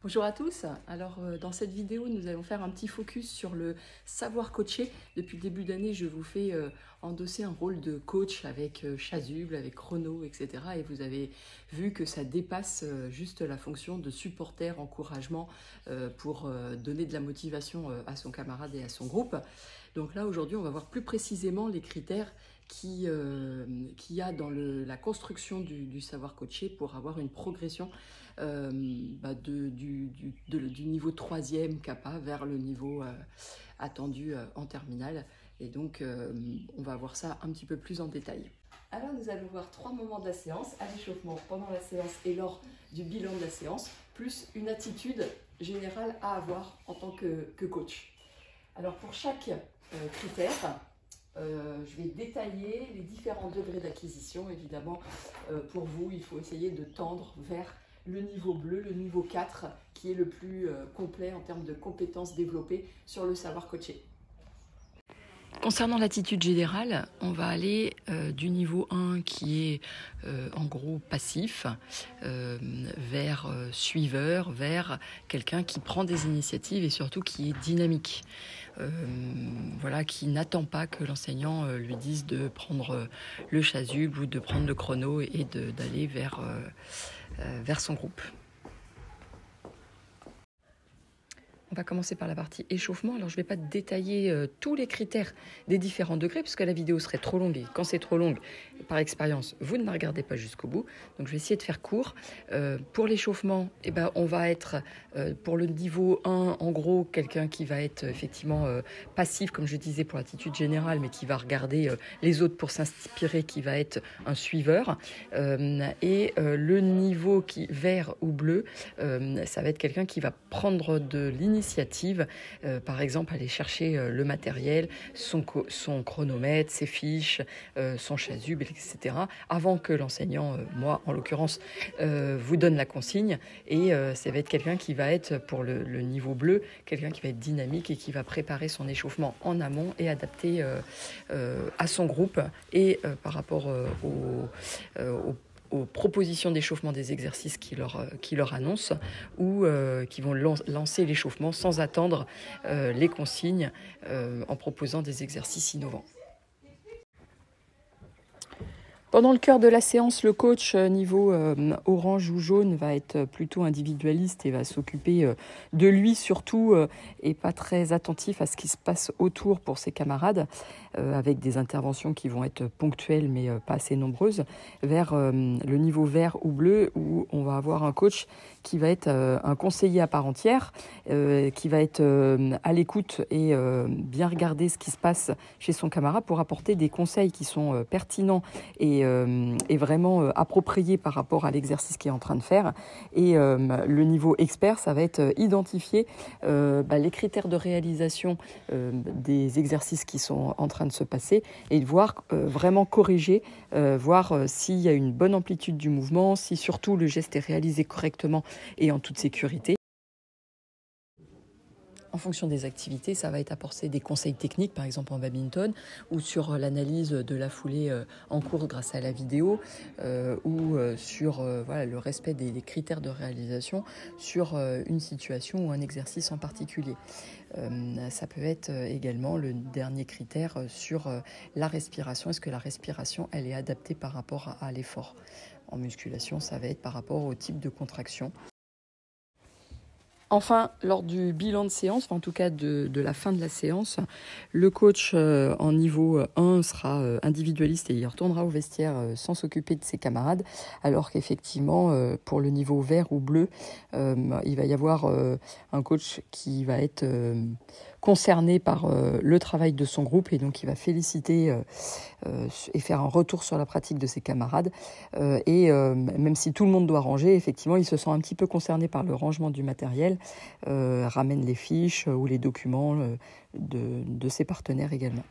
Bonjour à tous. Alors dans cette vidéo, nous allons faire un petit focus sur le savoir coacher. Depuis le début d'année, je vous fais endosser un rôle de coach avec chasuble, avec chrono, etc. Et vous avez vu que ça dépasse juste la fonction de supporter, encouragement pour donner de la motivation à son camarade et à son groupe. Donc là, aujourd'hui, on va voir plus précisément les critères qu'il y a dans la construction du savoir coacher pour avoir une progression du niveau 3e CAPA vers le niveau attendu en terminale. Et donc, on va voir ça un petit peu plus en détail. Alors, nous allons voir 3 moments de la séance, à l'échauffement, pendant la séance et lors du bilan de la séance, plus une attitude générale à avoir en tant que coach. Alors, pour chaque critère, je vais détailler les différents degrés d'acquisition. Évidemment, pour vous, il faut essayer de tendre vers le niveau bleu, le niveau 4, qui est le plus complet en termes de compétences développées sur le savoir coacher. Concernant l'attitude générale, on va aller du niveau 1 qui est en gros passif vers suiveur, vers quelqu'un qui prend des initiatives et surtout qui est dynamique. Voilà, qui n'attend pas que l'enseignant lui dise de prendre le chasuble ou de prendre le chrono et d'aller vers son groupe. On va commencer par la partie échauffement. Alors, je ne vais pas détailler tous les critères des différents degrés, parce que la vidéo serait trop longue. Et quand c'est trop longue, par expérience, vous ne la regardez pas jusqu'au bout. Donc, je vais essayer de faire court. Pour l'échauffement, on va être, pour le niveau 1, en gros, quelqu'un qui va être effectivement passif, comme je disais, pour l'attitude générale, mais qui va regarder les autres pour s'inspirer, qui va être un suiveur. Le niveau vert ou bleu, ça va être quelqu'un qui va prendre de l'initiative, par exemple aller chercher le matériel, son chronomètre, ses fiches, son chasuble, etc. avant que l'enseignant, moi en l'occurrence, vous donne la consigne. Et ça va être quelqu'un qui va être, pour le niveau bleu, quelqu'un qui va être dynamique et qui va préparer son échauffement en amont et adapté à son groupe et par rapport aux propositions d'échauffement des exercices qui leur annoncent ou qui vont lancer l'échauffement sans attendre les consignes en proposant des exercices innovants. Pendant le cœur de la séance, le coach niveau orange ou jaune va être plutôt individualiste et va s'occuper de lui surtout et pas très attentif à ce qui se passe autour pour ses camarades, avec des interventions qui vont être ponctuelles mais pas assez nombreuses, vers le niveau vert ou bleu où on va avoir un coach qui va être un conseiller à part entière, qui va être à l'écoute et bien regarder ce qui se passe chez son camarade pour apporter des conseils qui sont pertinents et vraiment approprié par rapport à l'exercice qu'il est en train de faire. Et le niveau expert, ça va être identifier les critères de réalisation des exercices qui sont en train de se passer et de voir vraiment corriger, voir s'il y a une bonne amplitude du mouvement, si surtout le geste est réalisé correctement et en toute sécurité. En fonction des activités, ça va être apporter des conseils techniques, par exemple en badminton, ou sur l'analyse de la foulée en cours grâce à la vidéo, ou sur le respect des critères de réalisation sur une situation ou un exercice en particulier. Ça peut être également le dernier critère sur la respiration. Est-ce que la respiration, elle est adaptée par rapport à l'effort? En musculation, ça va être par rapport au type de contraction. Enfin, lors du bilan de séance, en tout cas de la fin de la séance, le coach en niveau 1 sera individualiste et il retournera au vestiaire sans s'occuper de ses camarades, alors qu'effectivement, pour le niveau vert ou bleu, il va y avoir un coach qui va être concerné par le travail de son groupe et donc il va féliciter et faire un retour sur la pratique de ses camarades. Même si tout le monde doit ranger, effectivement, il se sent un petit peu concerné par le rangement du matériel, ramène les fiches ou les documents de ses partenaires également.